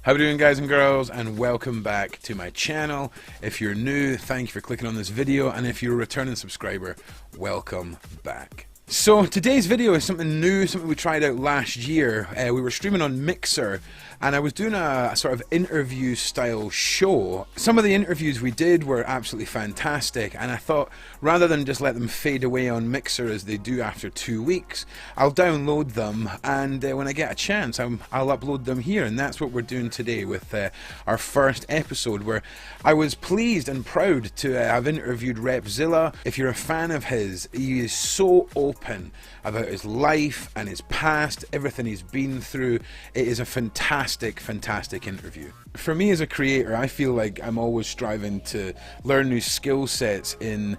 How are we doing, guys and girls, and welcome back to my channel. If you're new, thank you for clicking on this video, and if you're a returning subscriber, welcome back. So today's video is something new, something we tried out last year. We were streaming on Mixer, and I was doing a sort of interview style show. Some of the interviews we did were absolutely fantastic, and I thought rather than just let them fade away on Mixer as they do after 2 weeks, I'll download them, and when I get a chance I'll upload them here. And that's what we're doing today with our first episode, where I was pleased and proud to have interviewed Repzilla. If you're a fan of his, he is so open about his life and his past, everything he's been through. It is a fantastic interview. For me as a creator, I feel like I'm always striving to learn new skill sets in,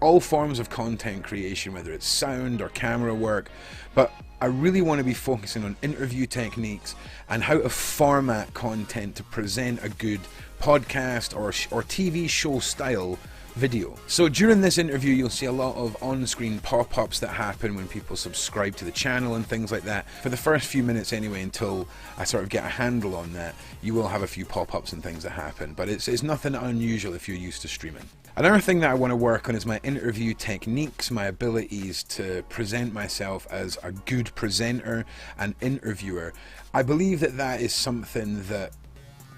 all forms of content creation, whether it's sound or camera work, but I really want to be focusing on interview techniques and how to format content to present a good podcast or TV show style video. So during this interview you'll see a lot of on-screen pop-ups that happen when people subscribe to the channel and things like that. For the first few minutes anyway, until I sort of get a handle on that, you will have a few pop-ups and things that happen, but it's nothing unusual if you're used to streaming. Another thing that I want to work on is my interview techniques, my abilities to present myself as a good presenter and interviewer. I believe that is something that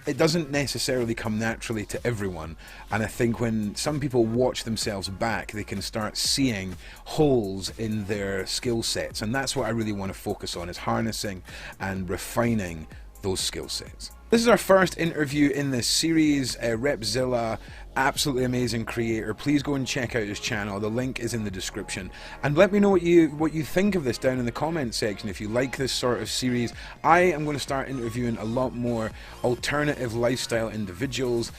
it doesn't necessarily come naturally to everyone, and I think when some people watch themselves back, they can start seeing holes in their skill sets, and that's what I really want to focus on, is harnessing and refining those skill sets. This is our first interview in this series. Repzilla, absolutely amazing creator. Please go and check out his channel. The link is in the description. And let me know what you think of this down in the comment section. If you like this sort of series, I am going to start interviewing a lot more alternative lifestyle individuals,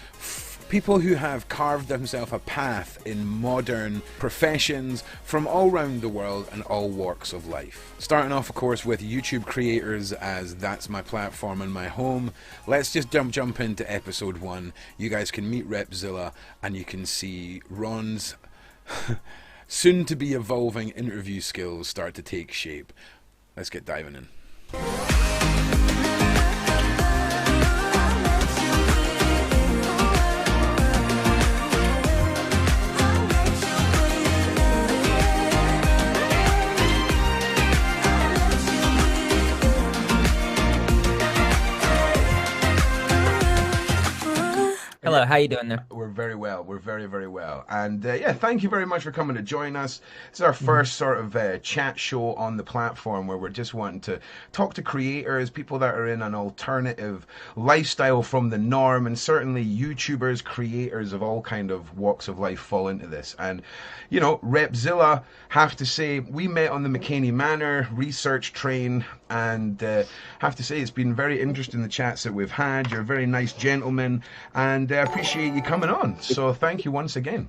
people who have carved themselves a path in modern professions from all around the world and all walks of life. Starting off, of course, with YouTube creators, as that's my platform and my home. Let's just jump into episode 1. You guys can meet Repzilla and you can see Ron's soon to be evolving interview skills start to take shape. Let's get diving in. Hello, how you doing there? We're very well. We're very well. And yeah, thank you very much for coming to join us. This is our first sort of chat show on the platform, where we're just wanting to talk to creators, people that are in an alternative lifestyle from the norm, and certainly YouTubers, creators of all kind of walks of life fall into this. And Repzilla, have to say, we met on the McCaney Manor research train, and have to say it's been very interesting, the chats that we've had. You're a very nice gentleman, and I appreciate you coming on. So thank you once again.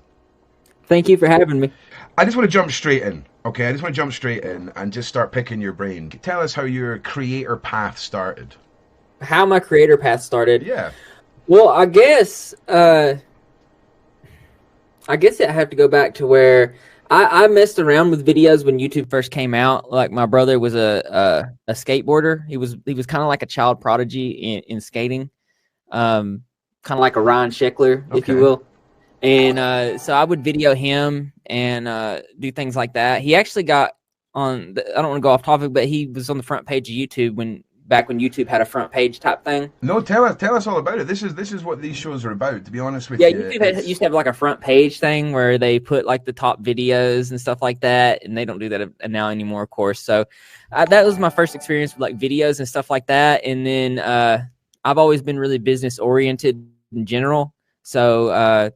Thank you for having me. I just want to jump straight in, okay? I just want to jump straight in and just start picking your brain. Tell us how your creator path started. How my creator path started? Yeah. Well, I guess I have to go back to where I messed around with videos when YouTube first came out. Like, my brother was a skateboarder. He was kind of like a child prodigy in skating, kind of like a Ryan Sheckler, if you will. And so I would video him and do things like that. He actually got on. I don't want to go off topic, but he was on the front page of YouTube back when YouTube had a front page type thing. No, tell us all about it. This is what these shows are about, to be honest with you. you. Yeah, YouTube used to have like a front page thing where they put like the top videos and stuff like that, and they don't do that now anymore, of course. So that was my first experience with like videos and stuff like that. And then I've always been really business oriented in general. So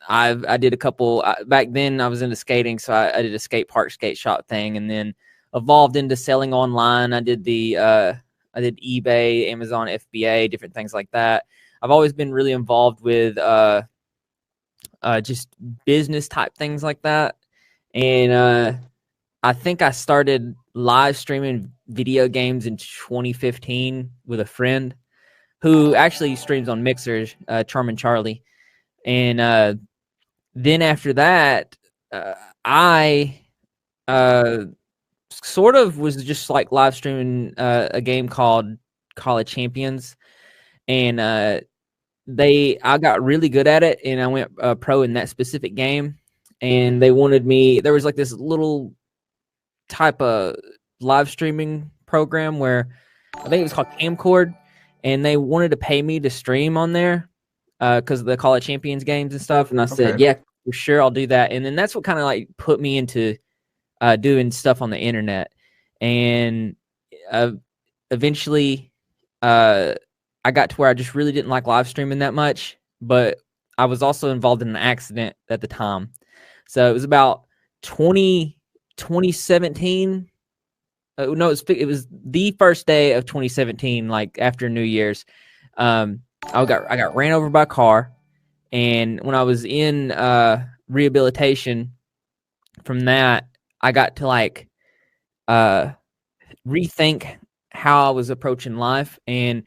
I did a couple back then. I was into skating, so I did a skate park, skate shop thing, and then evolved into selling online. I did I did eBay, Amazon, FBA, different things like that. I've always been really involved with just business type things like that. And I think I started live streaming video games in 2015 with a friend who actually streams on Mixer, Charmin Charlie. And then after that, I sort of was just like live streaming a game called College Champions. and I got really good at it, and I went pro in that specific game. And they wanted me. There was like this little type of live streaming program where I think it was called Camcord, and they wanted to pay me to stream on there because of the Call of Champions games and stuff. And I said, yeah, for sure, I'll do that. And then that's what kind of like put me into doing stuff on the internet. And eventually, I got to where I just really didn't like live streaming that much. But I was also involved in an accident at the time. So it was about 2017. No, it was the first day of 2017, like after New Year's. I got ran over by a car, and when I was in rehabilitation from that, I got to like rethink how I was approaching life, and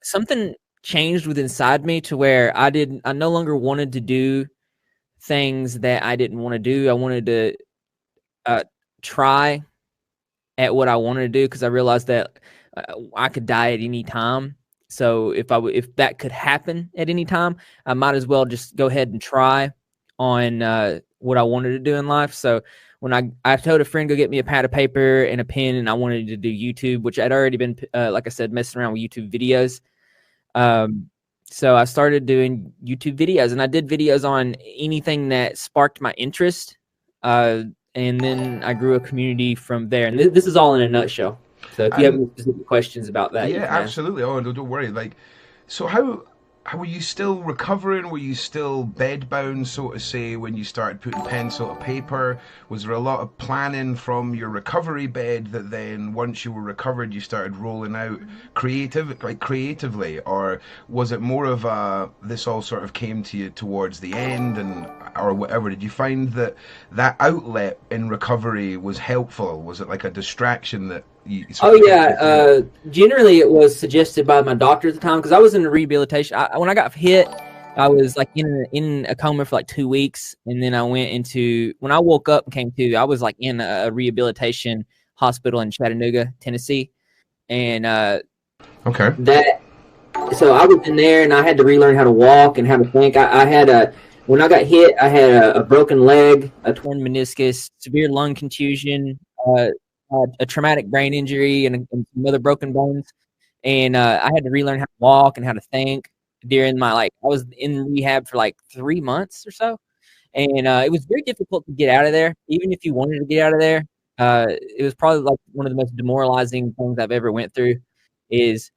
something changed within inside me to where I no longer wanted to do things that I didn't want to do. I wanted to try at what I wanted to do because I realized that I could die at any time. So if that could happen at any time, I might as well just go ahead and try on what I wanted to do in life. So when I told a friend, go get me a pad of paper and a pen, and I wanted to do YouTube, which I'd already been, like I said, messing around with YouTube videos. So I started doing YouTube videos, and I did videos on anything that sparked my interest. And then I grew a community from there. And this is all in a nutshell. So if you have any specific questions about that, yeah, absolutely. Oh, no, don't worry. Like, so how were you still recovering? Were you still bedbound, so to say, when you started putting pencil to paper? Was there a lot of planning from your recovery bed that then, once you were recovered, you started rolling out creatively, or was it more of a this all sort of came to you towards the end and or whatever? Did you find that outlet in recovery was helpful? Was it like a distraction that? Generally it was suggested by my doctor at the time because I was in rehabilitation. When I got hit, I was like in a coma for like 2 weeks, and then I went into when I woke up and came to, I was like in a rehabilitation hospital in Chattanooga, Tennessee, and so I was in there and I had to relearn how to walk and how to think. When I got hit, I had a broken leg, a torn meniscus, severe lung contusion, a traumatic brain injury, and some other broken bones. And I had to relearn how to walk and how to think during I was in rehab for like 3 months or so. And it was very difficult to get out of there. Even if you wanted to get out of there, it was probably like one of the most demoralizing things I've ever went through. Is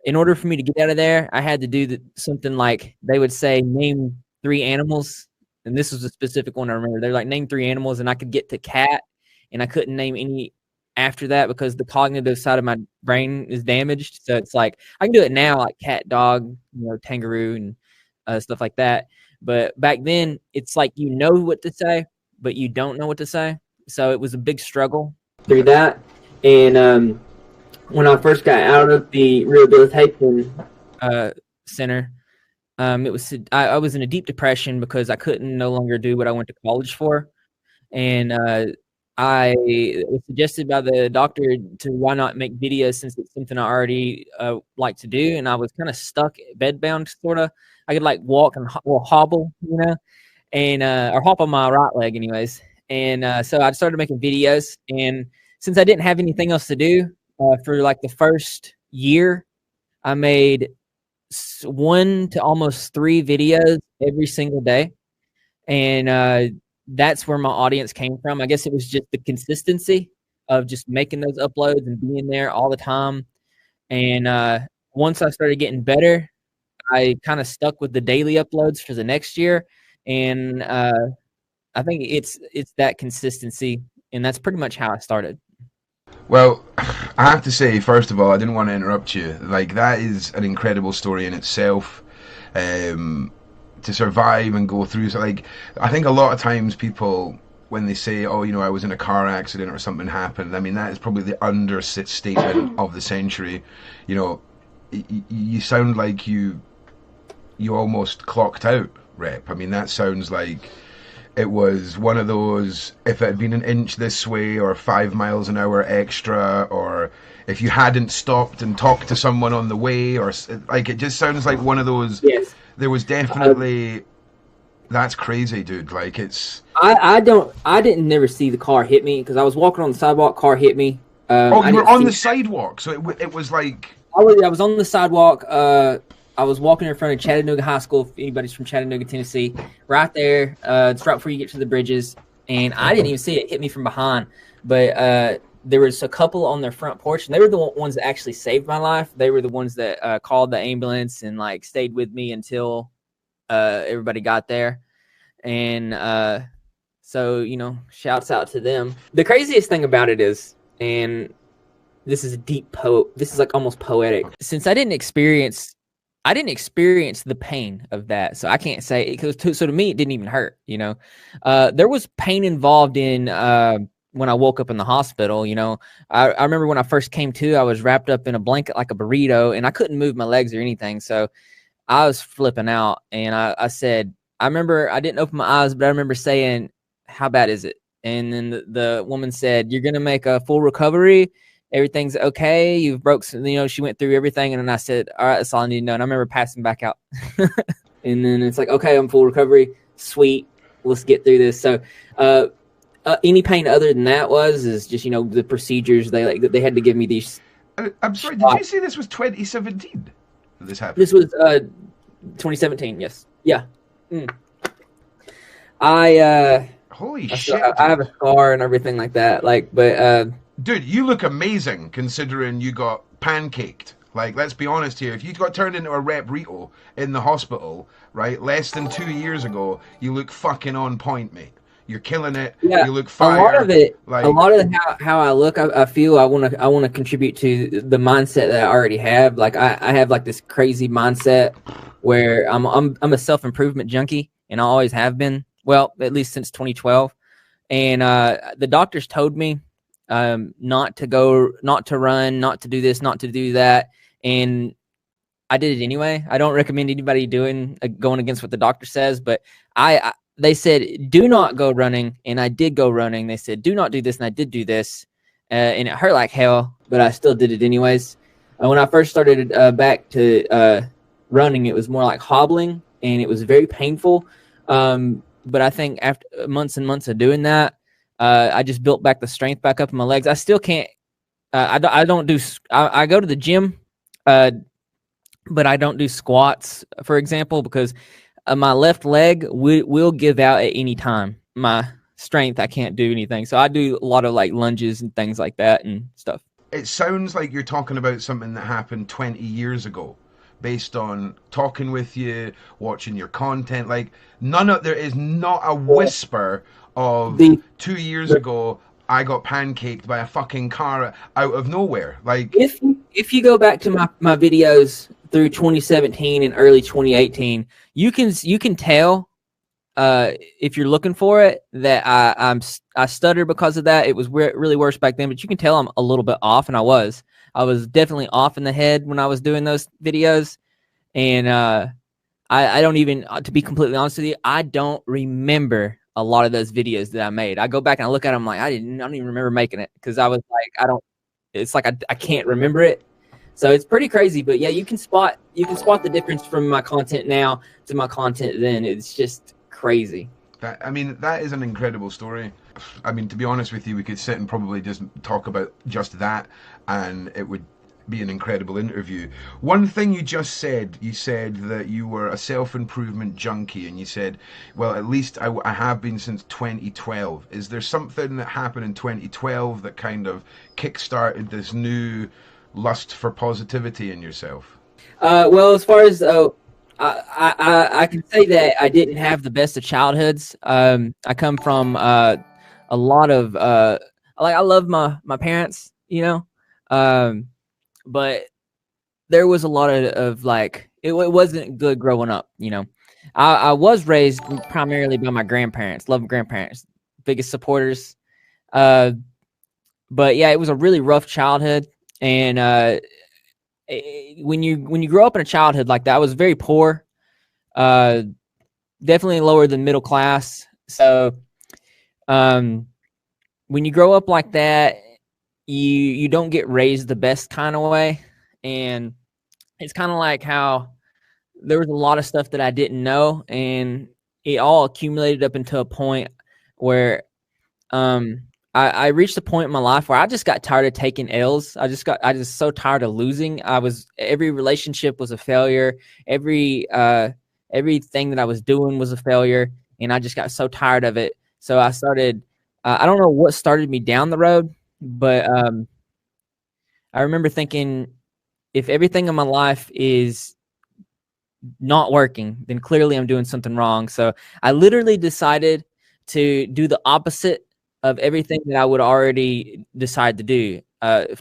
in order for me to get out of there, I had to do something like they would say, name 3 animals. And this was a specific one I remember. They're like, name 3 animals, and I could get to cat, and I couldn't name any after that because the cognitive side of my brain is damaged. So it's like I can do it now, like cat, dog, kangaroo, and stuff like that. But back then, it's like you know what to say, but you don't know what to say. So it was a big struggle through that. And when I first got out of the rehabilitation center, I was in a deep depression because I couldn't no longer do what I went to college for. And I was suggested by the doctor to why not make videos since it's something I already like to do. And I was kind of stuck bedbound, sort of. I could like walk and hobble, and or hop on my right leg anyways. And so I started making videos. And since I didn't have anything else to do for like the first year, I made 1 to almost 3 videos every single day. And that's where my audience came from. I guess it was just the consistency of just making those uploads and being there all the time. And once I started getting better, I kind of stuck with the daily uploads for the next year. And I think it's that consistency, and that's pretty much how I started. Well, I have to say, first of all, I didn't want to interrupt you. Like, that is an incredible story in itself. To survive and go through. So, like, I think a lot of times people, when they say, oh, I was in a car accident or something happened, I mean, that is probably the understatement of the century. You sound like you almost clocked out, Rep. I mean, that sounds like it was one of those, if it had been an inch this way or 5 miles an hour extra, or if you hadn't stopped and talked to someone on the way, or like, it just sounds like one of those. Yes. There was definitely. That's crazy, dude. Like, it's. I didn't never see the car hit me because I was walking on the sidewalk. Car hit me. Oh, you were on the sidewalk, so it was like. I was on the sidewalk. I was walking in front of Chattanooga High School. If anybody's from Chattanooga, Tennessee, right there. It's right before you get to the bridges, and I didn't even see it hit me from behind. But there was a couple on their front porch, and they were the ones that actually saved my life. They were the ones that called the ambulance and like stayed with me until everybody got there. And so, you know, shouts out to them. The craziest thing about it is, and this is this is like almost poetic. Since I didn't experience the pain of that, so I can't say, because so to me it didn't even hurt, you know. There was pain involved in when I woke up in the hospital, you know. I remember when I first came to, I was wrapped up in a blanket like a burrito, and I couldn't move my legs or anything, so I was flipping out. And I said, I remember I didn't open my eyes, but I remember saying, how bad is it? And then the woman said, you're gonna make a full recovery, everything's okay, you've broke some, you know. She went through everything, and then I said, all right, that's all I need to know. And I remember passing back out. And then it's like, okay, I'm full recovery, sweet, let's get through this. So any pain other than that is just, you know, the procedures. They had to give me these. I'm sorry, did you say this was 2017 that this happened? This was 2017, yes. Yeah. Holy shit! I have a scar and everything like that. Like, but dude, you look amazing considering you got pancaked. Like, let's be honest here. If you got turned into a Repzilla in the hospital, right, less than 2 years ago, you look fucking on point, mate. You're killing it. Yeah, you look fire. A lot of how I look, I feel I want to contribute to the mindset that I already have. Like, I have like this crazy mindset where I'm a self-improvement junkie, and I always have been. Well, at least since 2012. And the doctors told me not to run, not to do this, not to do that. And I did it anyway. I don't recommend anybody going against what the doctor says, but they said, do not go running. And I did go running. They said, do not do this. And I did do this. And it hurt like hell, but I still did it anyways. When I first started back to running, it was more like hobbling, and it was very painful. But I think after months and months of doing that, I just built back the strength back up in my legs. I still can't. I go to the gym, but I don't do squats, for example, because my left leg will give out at any time. My strength, I can't do anything. So I do a lot of like lunges and things like that and stuff. It sounds like you're talking about something that happened 20 years ago. Based on talking with you, watching your content, like there is not a whisper of 2 years ago I got pancaked by a fucking car out of nowhere. Like, if you go back to my videos through 2017 and early 2018, you can tell if you're looking for it that I stutter because of that. It was really worse back then, but you can tell I'm a little bit off, and I was definitely off in the head when I was doing those videos. And I don't even, to be completely honest with you, I don't remember a lot of those videos that I made. I go back and I look at them like I don't even remember making it, because I was like, it's like I can't remember it. So it's pretty crazy. But yeah, you can spot the difference from my content now to my content then. It's just crazy. That is an incredible story. I mean, to be honest with you, we could sit and probably just talk about just that, and it would be an incredible interview. One thing you just said, you said that you were a self-improvement junkie, and you said, well, at least I have been since 2012. Is there something that happened in 2012 that kind of kick-started this new lust for positivity in yourself? Well, as far as I can say that I didn't have the best of childhoods. I come from a lot of I love my parents, you know, but there was a lot of like it wasn't good growing up, you know. I was raised primarily by my grandparents, love grandparents, biggest supporters. But yeah, it was a really rough childhood, and when you grow up in a childhood like that, I was very poor, definitely lower than middle class. So when you grow up like that, you don't get raised the best kind of way. And it's kind of like how there was a lot of stuff that I didn't know, and it all accumulated up into a point where I reached a point in my life where I just got tired of taking L's. I just so tired of losing. Every relationship was a failure. Everything that I was doing was a failure, and I just got so tired of it. So I started. I don't know what started me down the road, but I remember thinking, if everything in my life is not working, then clearly I'm doing something wrong. So I literally decided to do the opposite of everything that I would already decide to do,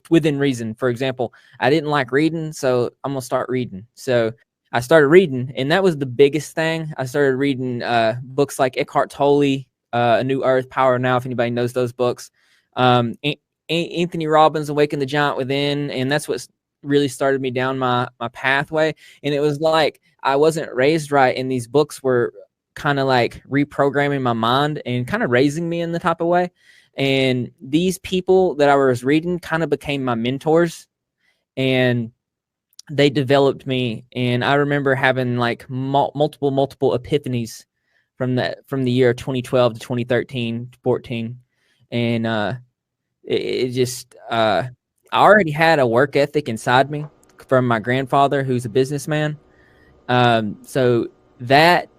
within reason. For example, I didn't like reading, so I'm gonna start reading. So I started reading, and that was the biggest thing. I started reading books like Eckhart Tolle, A New Earth, Power Now, if anybody knows those books. Anthony Robbins, Awaken the Giant Within, and that's what really started me down my pathway. And it was like I wasn't raised right, and these books were kind of like reprogramming my mind and kind of raising me in the type of way. And these people that I was reading kind of became my mentors, and they developed me. And I remember having like multiple epiphanies from the year 2012 to 2013, 14. And it just I already had a work ethic inside me from my grandfather, who's a businessman. So that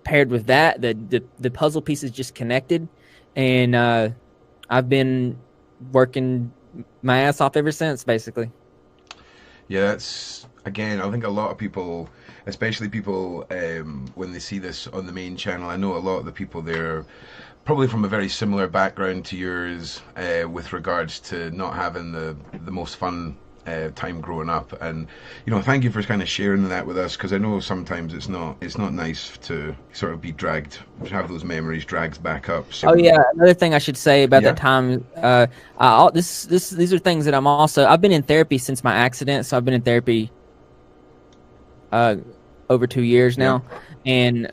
paired with that, the puzzle pieces just connected, and I've been working my ass off ever since, basically. Yeah, that's again. I think a lot of people, especially people when they see this on the main channel, I know a lot of the people there probably from a very similar background to yours, with regards to not having the most fun time growing up. And thank you for kind of sharing that with us, because I know sometimes it's not nice to sort of be dragged, have those memories dragged back up. So, oh yeah, another thing I should say about yeah. that time, these are things that I've been in therapy since my accident. So I've been in therapy over 2 years now, and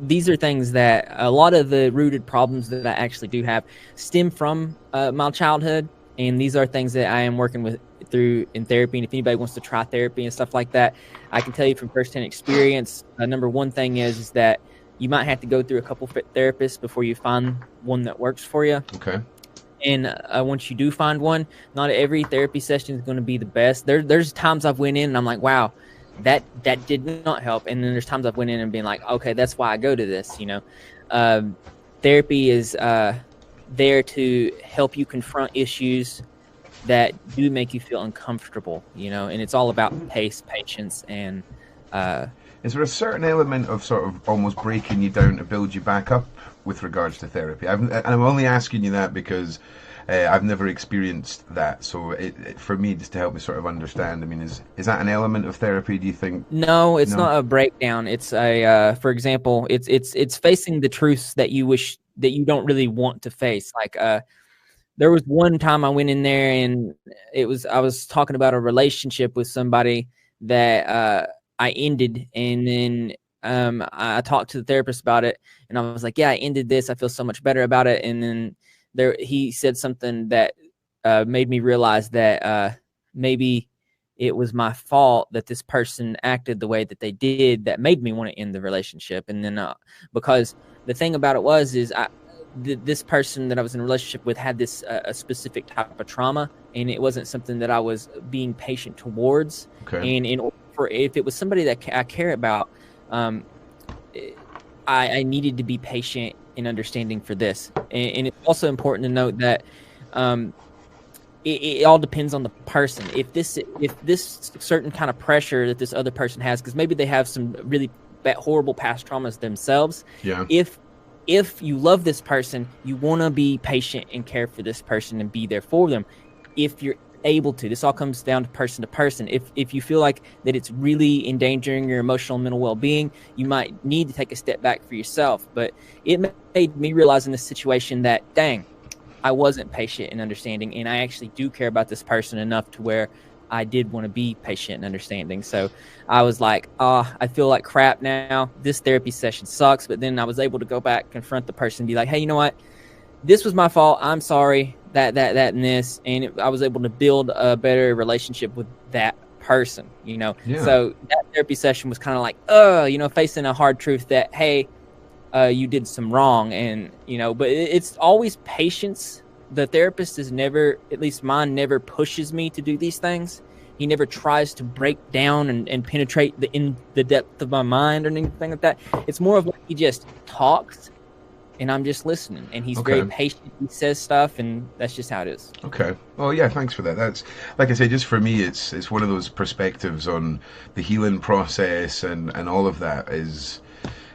these are things that a lot of the rooted problems that I actually do have stem from my childhood. And these are things that I am working with through in therapy. And if anybody wants to try therapy and stuff like that, I can tell you from firsthand experience, number one thing is that you might have to go through a couple therapists before you find one that works for you. Okay. And once you do find one, not every therapy session is going to be the best. There's times I've went in and I'm like, wow, that did not help. And then there's times I've went in and been like, okay, that's why I go to this. Therapy is there to help you confront issues that do make you feel uncomfortable, and it's all about patience, and is there a certain element of sort of almost breaking you down to build you back up with regards to therapy? And I'm only asking you that because I've never experienced that, so for me, just to help me sort of understand, I mean, is that an element of therapy, do you think? No, it's not a breakdown. It's for example, it's facing the truths that you wish that you don't really want to face. Like there was one time I went in there and I was talking about a relationship with somebody that I ended, and then I talked to the therapist about it, and I was like, yeah, I ended this. I feel so much better about it. And then he said something that made me realize that maybe it was my fault that this person acted the way that they did, that made me want to end the relationship. And then because the thing about it is this person that I was in a relationship with had this a specific type of trauma, and it wasn't something that I was being patient towards. Okay. And if it was somebody that I care about, I needed to be patient and understanding for this. And it's also important to note that it all depends on the person. If this certain kind of pressure that this other person has, because maybe they have some really horrible past traumas themselves. Yeah. If you love this person, you want to be patient and care for this person and be there for them. If you're able to, this all comes down to person. If you feel like that it's really endangering your emotional and mental well-being, you might need to take a step back for yourself. But it made me realize in this situation that, dang, I wasn't patient and understanding, and I actually do care about this person enough to where I did want to be patient and understanding. So I was like, I feel like crap now. This therapy session sucks. But then I was able to go back, confront the person, and be like, hey, you know what? This was my fault. I'm sorry. That, and this. And I was able to build a better relationship with that person, you know? Yeah. So that therapy session was kind of like, you know, facing a hard truth that, hey, you did some wrong. And, you know, but it's always patience. The therapist is never, at least mine, never pushes me to do these things. He never tries to break down and penetrate in the depth of my mind or anything like that. It's more of like he just talks and I'm just listening. And he's very patient. He says stuff, and that's just how it is. Okay. Well, yeah, thanks for that. That's, like I say, just for me, it's one of those perspectives on the healing process and all of that is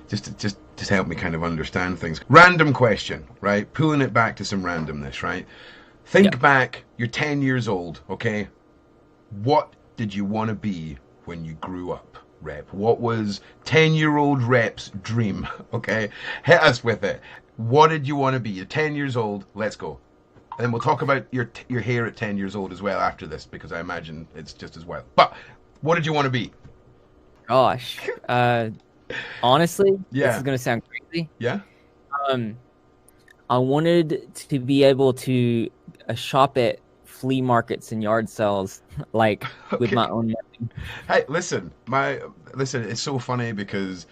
just help me kind of understand things. Random question, right? Pulling it back to some randomness, right? Think back, you're 10 years old, okay? What did you want to be when you grew up, Rep? What was 10-year-old Rep's dream, okay? Hit us with it. What did you want to be? You're 10 years old, let's go. And then we'll talk about your hair at 10 years old as well after this, because I imagine it's just as well. But what did you want to be? Gosh. Honestly, this is going to sound crazy. Yeah. I wanted to be able to shop at flea markets and yard sales, like with my own money. Hey, listen, it's so funny because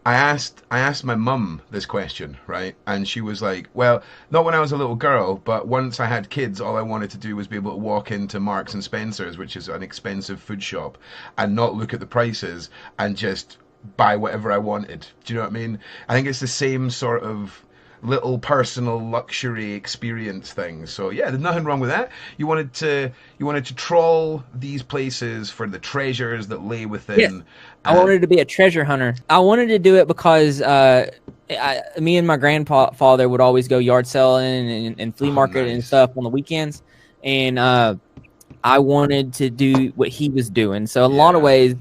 I asked my mum this question, right? And she was like, well, not when I was a little girl, but once I had kids, all I wanted to do was be able to walk into Marks and Spencer's, which is an expensive food shop, and not look at the prices and just buy whatever I wanted. Do you know what I mean? I think it's the same sort of little personal luxury experience thing. So yeah, there's nothing wrong with that. You wanted to trawl these places for the treasures that lay within. Yes. I wanted to be a treasure hunter. I wanted to do it because me and my grandfather would always go yard selling and flea market and stuff on the weekends, and I wanted to do what he was doing. So in a lot of ways,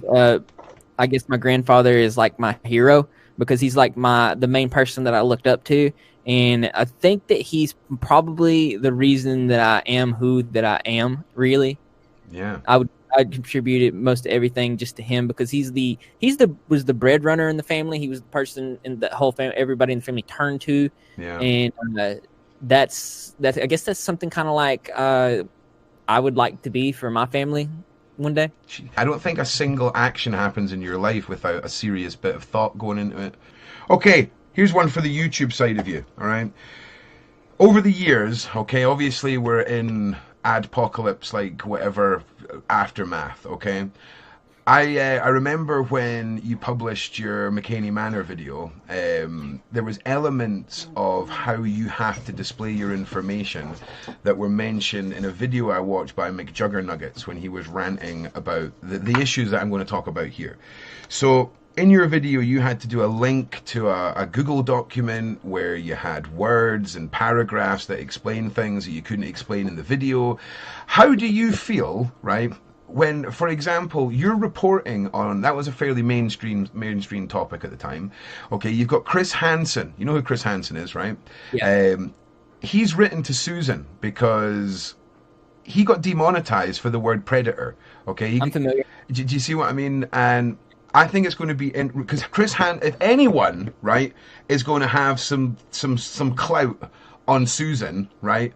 I guess my grandfather is like my hero because he's like the main person that I looked up to. And I think that he's probably the reason that I am who that I am, really. Yeah. I'd contributed most of everything just to him because was the breadwinner in the family. He was the person in the whole family, everybody in the family turned to. Yeah. And that's I guess that's something kind of like I would like to be for my family one day. I don't think a single action happens in your life without a serious bit of thought going into it. Okay, here's one for the YouTube side of you, all right? Over the years, okay, obviously we're in adpocalypse, like whatever, aftermath, okay? I remember when you published your McCaney Manor video, there was elements of how you have to display your information that were mentioned in a video I watched by McJuggernuggets when he was ranting about the issues that I'm going to talk about here. So in your video, you had to do a link to a Google document where you had words and paragraphs that explain things that you couldn't explain in the video. How do you feel, right, when, for example, you're reporting on, that was a fairly mainstream topic at the time. Okay, you've got Chris Hansen. You know who Chris Hansen is, right? Yeah. He's written to Susan because he got demonetized for the word predator. Okay, I'm familiar. Do you see what I mean? And I think it's going to be because if anyone, right, is going to have some clout on Susan, right,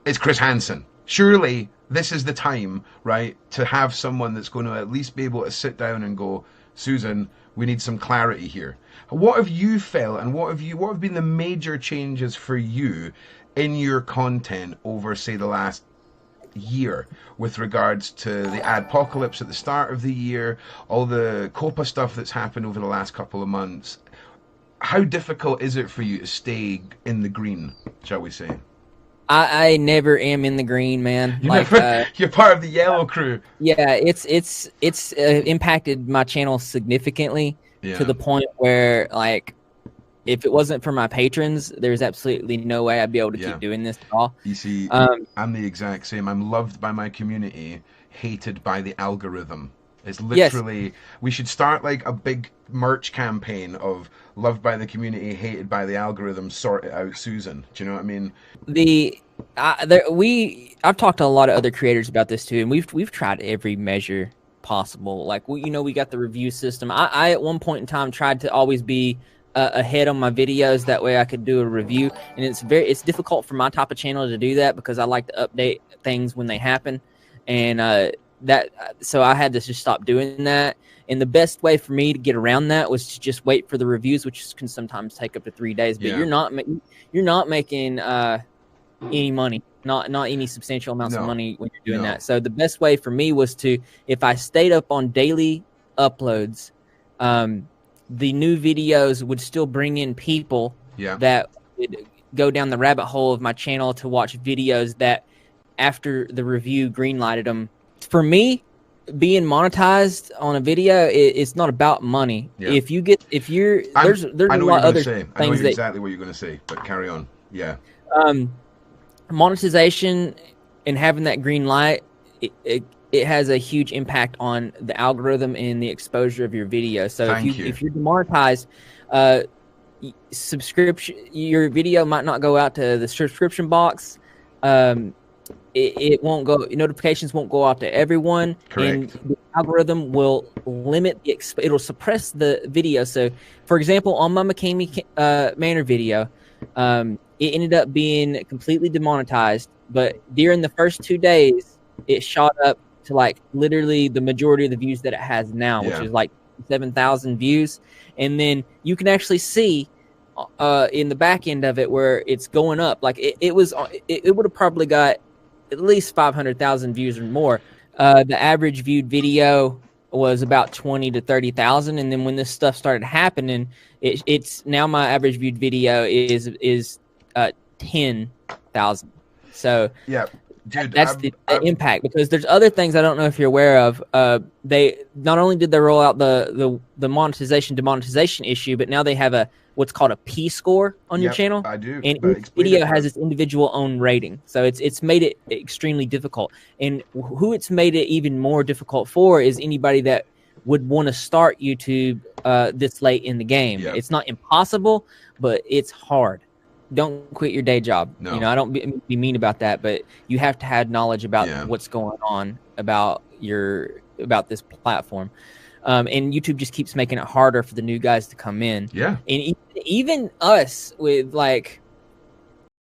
it's Chris Hansen. Surely this is the time, right, to have someone that's going to at least be able to sit down and go, Susan, we need some clarity here. What have you felt, and what have been the major changes for you in your content over, say, the last year with regards to the adpocalypse at the start of the year, all the COPA stuff that's happened over the last couple of months? How difficult is it for you to stay in the green, shall we say? I never am in the green, man. You're part of the yellow crew. Yeah, it's impacted my channel significantly to the point where, like, if it wasn't for my patrons, there's absolutely no way I'd be able to keep doing this at all. You see, I'm the exact same. I'm loved by my community, hated by the algorithm. It's literally, we should start like a big merch campaign of loved by the community, hated by the algorithm, sort it out, Susan. Do you know what I mean? I've talked to a lot of other creators about this too, and we've tried every measure possible. Like we got the review system. I at one point in time tried to always be ahead on my videos. That way I could do a review, and it's difficult for my type of channel to do that because I like to update things when they happen, and so I had to just stop doing that. And the best way for me to get around that was to just wait for the reviews, which can sometimes take up to 3 days. But you're not making any money, not any substantial amounts of money when you're doing that. So the best way for me was to, if I stayed up on daily uploads, the new videos would still bring in people that would go down the rabbit hole of my channel to watch videos that after the review greenlighted them. For me, being monetized on a video, it's not about money. There's a lot of other things. I know exactly what you're going to say, but carry on. Yeah. Monetization and having that green light, it has a huge impact on the algorithm and the exposure of your video. So if you're demonetized, your video might not go out to the subscription box. It won't go. Notifications won't go out to everyone. Correct. And the algorithm will limit it'll suppress the video. So, for example, on my McCamey Manor video, it ended up being completely demonetized. But during the first 2 days, it shot up to like literally the majority of the views that it has now, which is like 7,000 views. And then you can actually see in the back end of it where it's going up. Like it would have probably got at least 500,000 views or more. The average viewed video was about 20 to 30,000, and then when this stuff started happening, it's now my average viewed video is 10,000. So yeah, dude, that's the impact, because there's other things I don't know if you're aware of. They not only did they roll out the monetization demonetization issue, but now they have what's called a P score on your channel. I do. And each video has its individual own rating. So it's made it extremely difficult. And who it's made it even more difficult for is anybody that would want to start YouTube this late in the game. Yep. It's not impossible, but it's hard. Don't quit your day job. No. I don't be mean about that, but you have to have knowledge about what's going on about this platform. And YouTube just keeps making it harder for the new guys to come in. Yeah. And even us with like